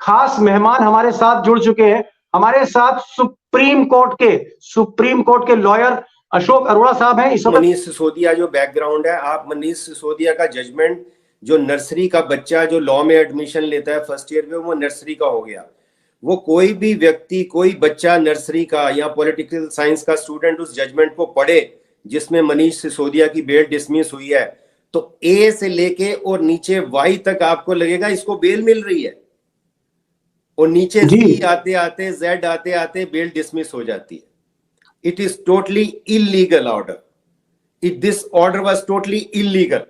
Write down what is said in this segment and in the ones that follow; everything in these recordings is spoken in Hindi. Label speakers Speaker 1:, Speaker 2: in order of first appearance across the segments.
Speaker 1: खास मेहमान हमारे साथ जुड़ चुके हैं। हमारे साथ सुप्रीम कोर्ट के लॉयर अशोक अरोड़ा साहब हैं। इस वक्त
Speaker 2: मनीष सिसोदिया जो बैकग्राउंड है, आप मनीष सिसोदिया का जजमेंट जो नर्सरी का बच्चा जो लॉ में एडमिशन लेता है फर्स्ट ईयर में, वो नर्सरी का हो गया। वो कोई भी व्यक्ति, कोई बच्चा नर्सरी का या पॉलिटिकल साइंस का स्टूडेंट उस जजमेंट को पढ़े जिसमें मनीष सिसोदिया की बेल डिसमिस हुई है, तो ए से लेके और नीचे वाई तक आपको लगेगा इसको बेल मिल रही है, और नीचे जी आते आते जेड आते आते बेल डिसमिस हो जाती है। It is totally illegal order. This order was totally illegal.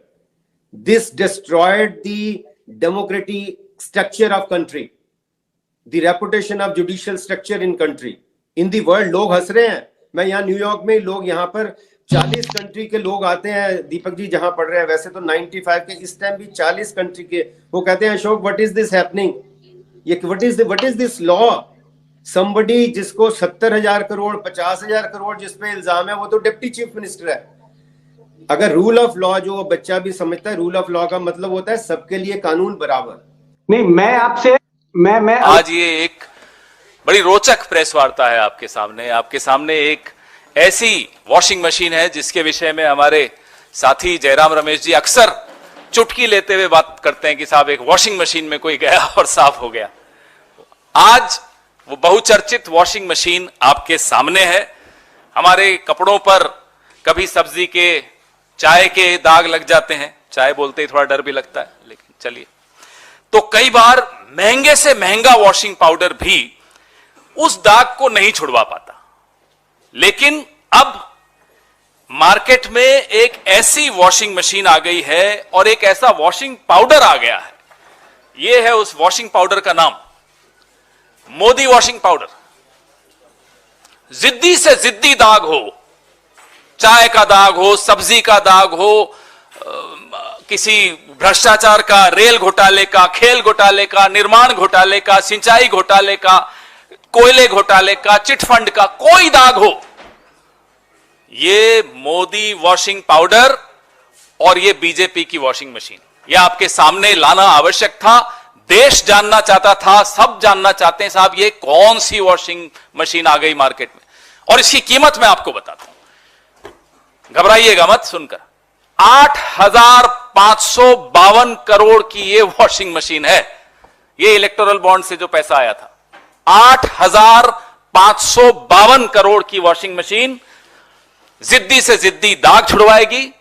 Speaker 2: This destroyed the democratic structure of country, the reputation of judicial structure in country. In the world, लोग हंस रहे हैं। मैं यहाँ न्यूयॉर्क में, लोग यहाँ पर 40 कंट्री के लोग आते हैं, दीपक जी जहां पढ़ रहे हैं, वैसे तो 95 के, इस टाइम भी 40 कंट्री के, वो कहते हैं Ashok what is this happening, ये what is this law. somebody जिसको 70,000 करोड़ 50,000 करोड़ जिस पे इल्जाम है, वो तो डिप्टी चीफ मिनिस्टर है। अगर रूल ऑफ लॉ, जो बच्चा भी समझता है, रूल ऑफ लॉ का मतलब होता है सबके लिए कानून बराबर।
Speaker 1: नहीं, मैं आपसे मैं
Speaker 3: आज ये एक बड़ी रोचक प्रेस वार्ता है आपके सामने एक ऐसी वॉशिंग मशीन है जिसके विषय में हमारे साथी जयराम रमेश जी अक्सर चुटकी लेते हुए बात करते हैं कि साहब एक वॉशिंग मशीन में कोई गया और साफ हो गया। आज वो बहुचर्चित वॉशिंग मशीन आपके सामने है। हमारे कपड़ों पर कभी सब्जी के, चाय के दाग लग जाते हैं, चाय बोलते ही थोड़ा डर भी लगता है, लेकिन चलिए, तो कई बार महंगे से महंगा वॉशिंग पाउडर भी उस दाग को नहीं छुड़वा पाता। लेकिन अब मार्केट में एक ऐसी वॉशिंग मशीन आ गई है और एक ऐसा वॉशिंग पाउडर आ गया है, यह है उस वॉशिंग पाउडर का नाम मोदी वॉशिंग पाउडर। जिद्दी से जिद्दी दाग हो, चाय का दाग हो, सब्जी का दाग हो, किसी भ्रष्टाचार का, रेल घोटाले का, खेल घोटाले का, निर्माण घोटाले का, सिंचाई घोटाले का, कोयले घोटाले का, चिटफंड का, कोई दाग हो, ये मोदी वॉशिंग पाउडर और ये बीजेपी की वॉशिंग मशीन, ये आपके सामने लाना आवश्यक था। देश जानना चाहता था, सब जानना चाहते हैं साहब ये कौन सी वॉशिंग मशीन आ गई मार्केट में, और इसकी कीमत मैं आपको बताता हूं, घबराइएगा मत सुनकर। 8,552 करोड़ की ये वॉशिंग मशीन है। ये इलेक्टोरल बॉन्ड से जो पैसा आया था, 8,552 करोड़ की वॉशिंग मशीन जिद्दी से जिद्दी दाग छुड़वाएगी,